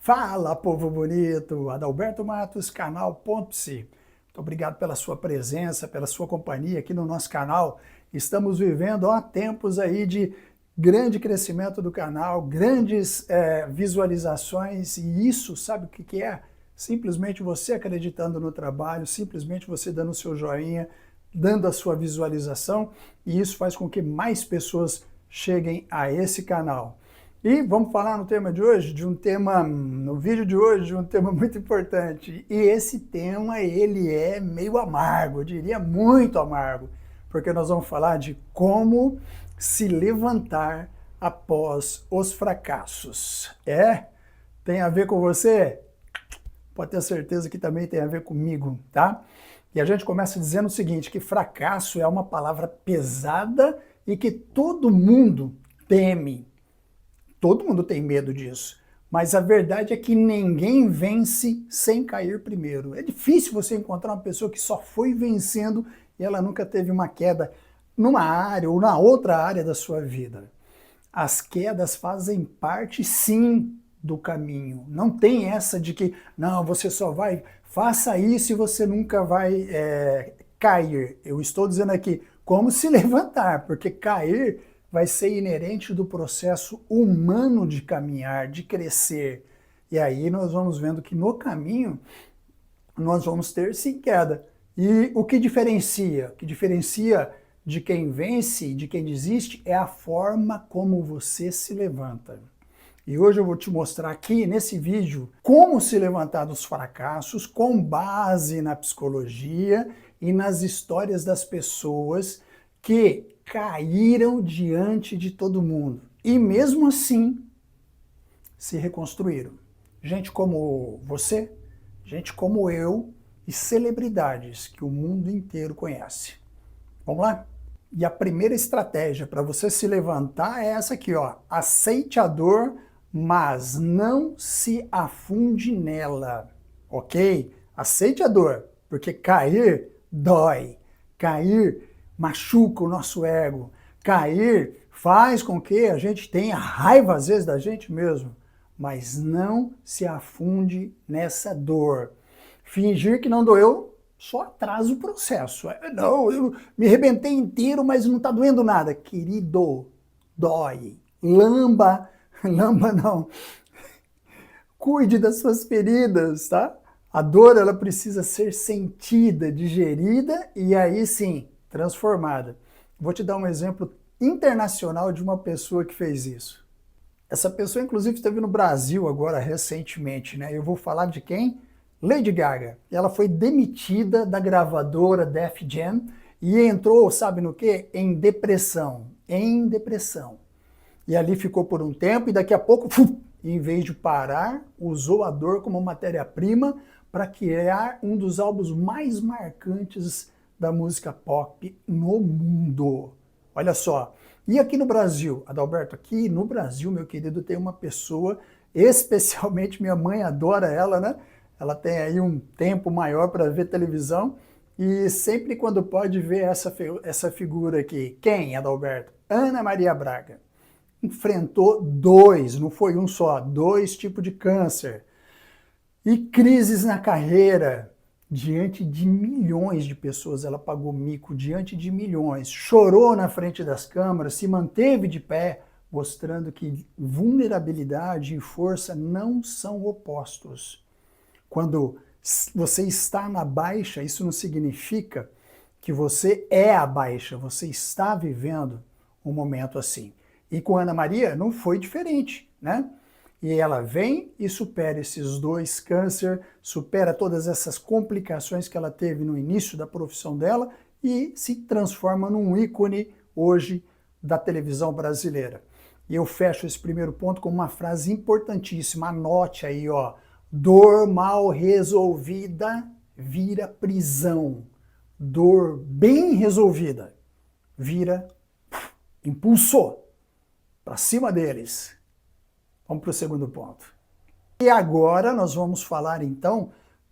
Fala, povo bonito! Adalberto Matos, canal Ponto Psi. Muito obrigado pela sua presença, pela sua companhia aqui no nosso canal. Estamos vivendo há tempos aí de grande crescimento do canal, grandes visualizações, e isso, sabe o que é? Simplesmente você acreditando no trabalho, simplesmente você dando o seu joinha, dando a sua visualização, e isso faz com que mais pessoas cheguem a esse canal. E vamos falar no tema de hoje, no vídeo de hoje, de um tema muito importante. E esse tema, ele é meio amargo, eu diria muito amargo, porque nós vamos falar de como se levantar após os fracassos. Tem a ver com você? Pode ter certeza que também tem a ver comigo, tá? E a gente começa dizendo o seguinte, que fracasso é uma palavra pesada e que todo mundo teme. Todo mundo tem medo disso, mas a verdade é que ninguém vence sem cair primeiro. É difícil você encontrar uma pessoa que só foi vencendo e ela nunca teve uma queda numa área ou na outra área da sua vida. As quedas fazem parte, sim, do caminho. Não tem essa de que, não, você só vai, faça isso e você nunca vai cair. Eu estou dizendo aqui, como se levantar, porque cair vai ser inerente do processo humano de caminhar, de crescer. E aí nós vamos vendo que no caminho nós vamos ter sim queda. E o que diferencia? O que diferencia de quem vence, de quem desiste, é a forma como você se levanta. E hoje eu vou te mostrar aqui nesse vídeo como se levantar dos fracassos com base na psicologia e nas histórias das pessoas que caíram diante de todo mundo e mesmo assim se reconstruíram. Gente como você, gente como eu e celebridades que o mundo inteiro conhece. Vamos lá? E a primeira estratégia para você se levantar é essa aqui, ó. Aceite a dor, mas não se afunde nela, ok? Aceite a dor, porque cair dói. Cair machuca o nosso ego. Cair faz com que a gente tenha raiva, às vezes, da gente mesmo. Mas não se afunde nessa dor. Fingir que não doeu só atrasa o processo. Não, eu me arrebentei inteiro, mas não está doendo nada. Querido, dói. Lamba não. Cuide das suas feridas, tá? A dor, ela precisa ser sentida, digerida e aí sim, transformada. Vou te dar um exemplo internacional de uma pessoa que fez isso. Essa pessoa, inclusive, esteve no Brasil agora recentemente, né? Eu vou falar de quem? Lady Gaga. Ela foi demitida da gravadora Def Jam e entrou, sabe no quê? Em depressão. E ali ficou por um tempo e daqui a pouco, em vez de parar, usou a dor como matéria-prima para criar um dos álbuns mais marcantes da música pop no mundo. Olha só. E aqui no Brasil, Adalberto, aqui no Brasil, meu querido, tem uma pessoa, especialmente minha mãe adora ela, né? Ela tem aí um tempo maior para ver televisão e sempre quando pode ver essa figura aqui. Quem, Adalberto? Ana Maria Braga. Enfrentou não foi um só, 2 tipos de câncer. E crises na carreira, diante de milhões de pessoas, ela pagou mico diante de milhões, chorou na frente das câmeras, se manteve de pé, mostrando que vulnerabilidade e força não são opostos. Quando você está na baixa, isso não significa que você é a baixa, você está vivendo um momento assim. E com Ana Maria não foi diferente, né? E ela vem e supera esses 2 câncer, supera todas essas complicações que ela teve no início da profissão dela e se transforma num ícone hoje da televisão brasileira. E eu fecho esse primeiro ponto com uma frase importantíssima, anote aí, ó. Dor mal resolvida vira prisão. Dor bem resolvida vira impulso para cima deles. Vamos para o segundo ponto. E agora nós vamos falar então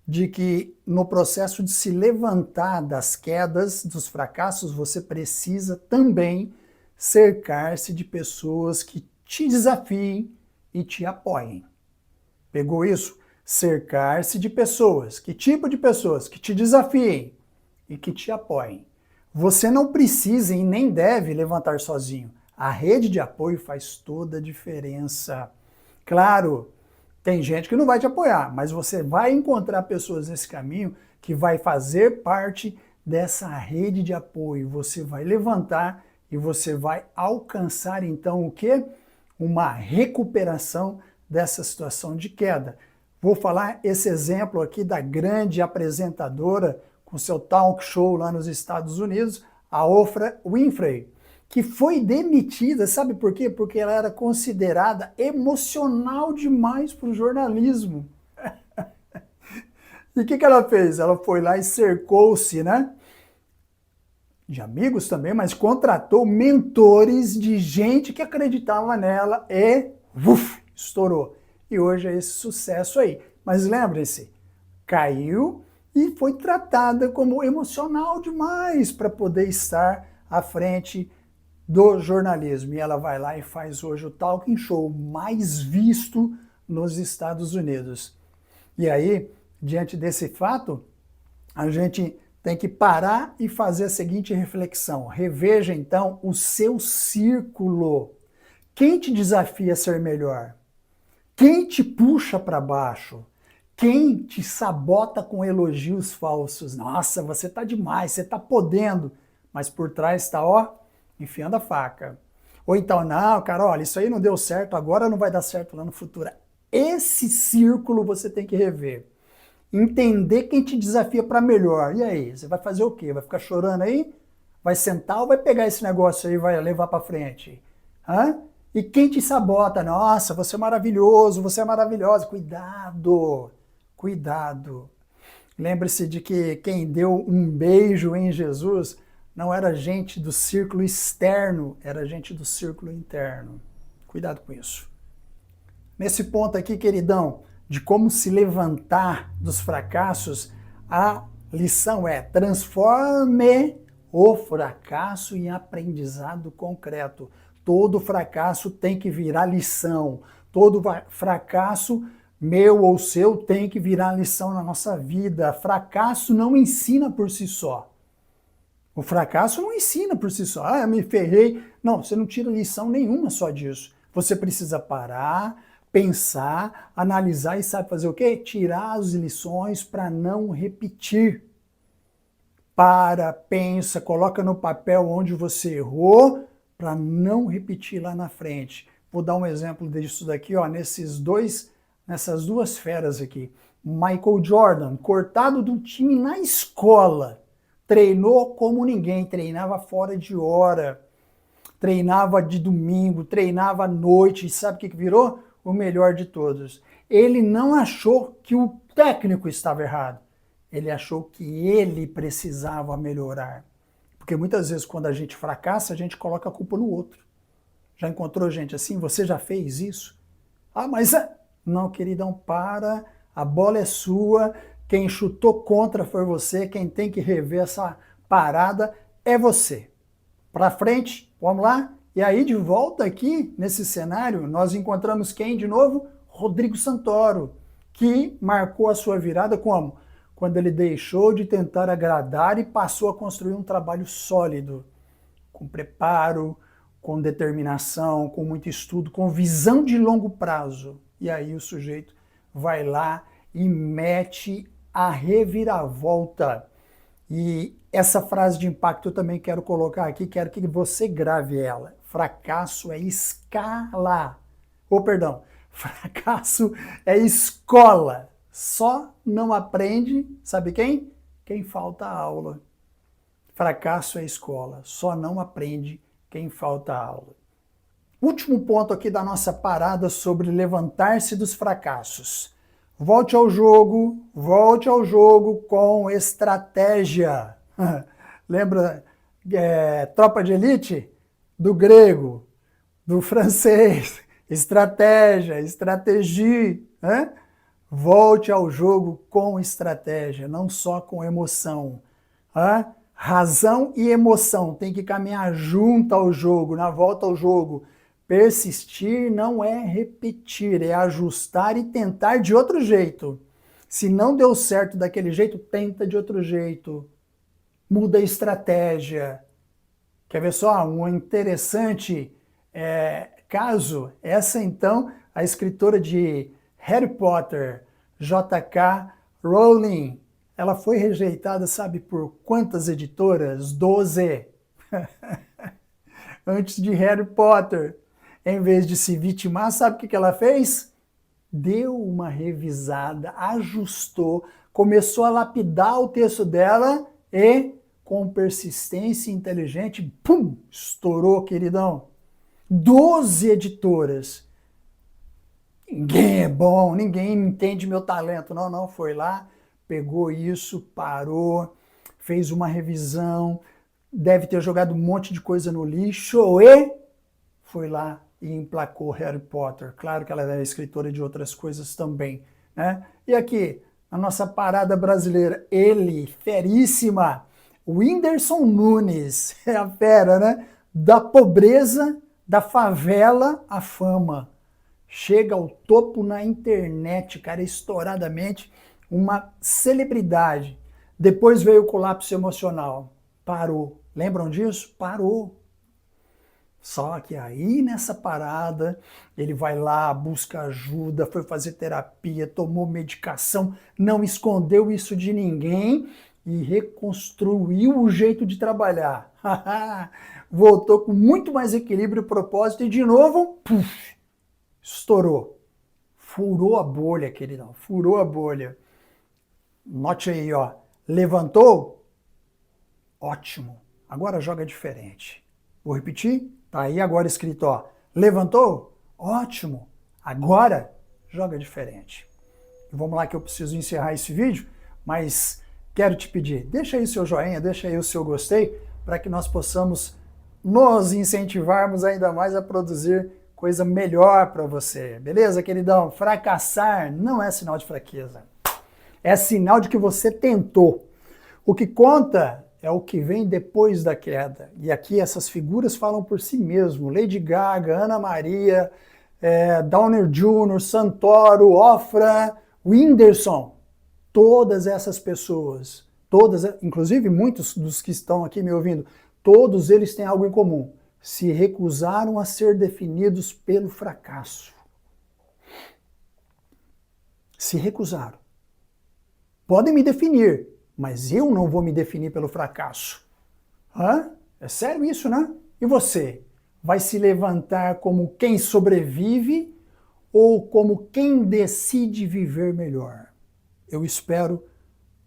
de que no processo de se levantar das quedas, dos fracassos, você precisa também cercar-se de pessoas que te desafiem e te apoiem. Pegou isso? Cercar-se de pessoas. Que tipo de pessoas? Que te desafiem e que te apoiem. Você não precisa e nem deve levantar sozinho. A rede de apoio faz toda a diferença. Claro, tem gente que não vai te apoiar, mas você vai encontrar pessoas nesse caminho que vai fazer parte dessa rede de apoio. Você vai levantar e você vai alcançar então o quê? Uma recuperação dessa situação de queda. Vou falar esse exemplo aqui da grande apresentadora com seu talk show lá nos Estados Unidos, a Oprah Winfrey, que foi demitida, sabe por quê? Porque ela era considerada emocional demais para o jornalismo. E o que ela fez? Ela foi lá e cercou-se, né? De amigos também, mas contratou mentores de gente que acreditava nela e estourou. E hoje é esse sucesso aí. Mas lembre-se, caiu e foi tratada como emocional demais para poder estar à frente do jornalismo. E ela vai lá e faz hoje o talking show mais visto nos Estados Unidos. E aí, diante desse fato, a gente tem que parar e fazer a seguinte reflexão. Reveja então o seu círculo. Quem te desafia a ser melhor? Quem te puxa para baixo? Quem te sabota com elogios falsos? Nossa, você tá demais, você tá podendo, mas por trás está, ó, enfiando a faca. Ou então, não, cara, olha, isso aí não deu certo, agora não vai dar certo lá no futuro. Esse círculo você tem que rever. Entender quem te desafia para melhor. E aí, você vai fazer o quê? Vai ficar chorando aí? Vai sentar ou vai pegar esse negócio aí e vai levar para frente? Hã? E quem te sabota? Nossa, você é maravilhoso, você é maravilhosa. Cuidado, cuidado. Lembre-se de que quem deu um beijo em Jesus não era gente do círculo externo, era gente do círculo interno. Cuidado com isso. Nesse ponto aqui, queridão, de como se levantar dos fracassos, a lição é: transforme o fracasso em aprendizado concreto. Todo fracasso tem que virar lição. Todo fracasso, meu ou seu, tem que virar lição na nossa vida. Fracasso não ensina por si só. O fracasso não ensina por si só. Ah, eu me ferrei. Não, você não tira lição nenhuma só disso. Você precisa parar, pensar, analisar e sabe fazer o quê? Tirar as lições para não repetir. Para, pensa, coloca no papel onde você errou para não repetir lá na frente. Vou dar um exemplo disso daqui, ó, nessas duas feras aqui. Michael Jordan, cortado do time na escola, treinou como ninguém, treinava fora de hora, treinava de domingo, treinava à noite, e sabe o que virou? O melhor de todos. Ele não achou que o técnico estava errado. Ele achou que ele precisava melhorar. Porque muitas vezes quando a gente fracassa, a gente coloca a culpa no outro. Já encontrou gente assim? Você já fez isso? Ah, mas... Não, queridão, para. A bola é sua. Quem chutou contra foi você. Quem tem que rever essa parada é você. Para frente, vamos lá? E aí, de volta aqui, nesse cenário, nós encontramos quem de novo? Rodrigo Santoro, que marcou a sua virada como? Quando ele deixou de tentar agradar e passou a construir um trabalho sólido, com preparo, com determinação, com muito estudo, com visão de longo prazo. E aí o sujeito vai lá e mete a reviravolta. E essa frase de impacto eu também quero colocar aqui, quero que você grave ela. Fracasso é escala. Fracasso é escola. Só não aprende, sabe quem? Quem falta aula. Fracasso é escola. Só não aprende quem falta aula. Último ponto aqui da nossa parada sobre levantar-se dos fracassos. Volte ao jogo com estratégia. Lembra Tropa de Elite? Do grego, do francês. Estratégia, estratégie. Volte ao jogo com estratégia, não só com emoção. Razão e emoção tem que caminhar junto ao jogo, na volta ao jogo. Persistir não é repetir, é ajustar e tentar de outro jeito. Se não deu certo daquele jeito, tenta de outro jeito. Muda a estratégia. Quer ver só um interessante caso? Essa então, a escritora de Harry Potter, J.K. Rowling, ela foi rejeitada, sabe por quantas editoras? 12. Antes de Harry Potter. Em vez de se vitimar, sabe o que ela fez? Deu uma revisada, ajustou, começou a lapidar o texto dela e, com persistência inteligente, pum, estourou, queridão. 12 editoras. Ninguém é bom, ninguém entende meu talento. Não, foi lá, pegou isso, parou, fez uma revisão, deve ter jogado um monte de coisa no lixo e foi lá e emplacou Harry Potter. Claro que ela é escritora de outras coisas também, né? E aqui, a nossa parada brasileira, ele, feríssima, Whindersson Nunes, é a fera, né? Da pobreza, da favela à fama. Chega ao topo na internet, cara, estouradamente, uma celebridade. Depois veio o colapso emocional. Parou. Lembram disso? Parou. Só que aí nessa parada, ele vai lá, busca ajuda, foi fazer terapia, tomou medicação, não escondeu isso de ninguém e reconstruiu o jeito de trabalhar. Voltou com muito mais equilíbrio e propósito e de novo, puf, estourou. Furou a bolha, queridão, furou a bolha. Note aí, ó, levantou? Ótimo, agora joga diferente. Vou repetir? Tá aí agora escrito, ó, levantou? Ótimo. Agora, joga diferente. E vamos lá que eu preciso encerrar esse vídeo, mas quero te pedir, deixa aí o seu joinha, deixa aí o seu gostei, para que nós possamos nos incentivarmos ainda mais a produzir coisa melhor para você. Beleza, queridão? Fracassar não é sinal de fraqueza. É sinal de que você tentou. O que conta é o que vem depois da queda. E aqui essas figuras falam por si mesmo. Lady Gaga, Ana Maria, Downer Jr., Santoro, Ofra, Whindersson. Todas essas pessoas, todas, inclusive muitos dos que estão aqui me ouvindo, todos eles têm algo em comum. Se recusaram a ser definidos pelo fracasso. Se recusaram. Podem me definir, mas eu não vou me definir pelo fracasso. Hã? É sério isso, né? E você? Vai se levantar como quem sobrevive ou como quem decide viver melhor? Eu espero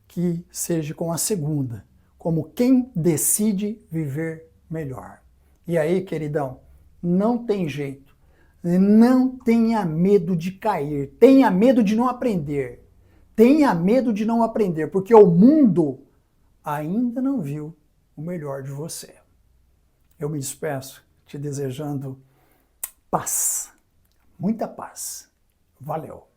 que seja com a segunda, como quem decide viver melhor. E aí, queridão, não tem jeito. Não tenha medo de cair, tenha medo de não aprender. Tenha medo de não aprender, porque o mundo ainda não viu o melhor de você. Eu me despeço te desejando paz, muita paz. Valeu!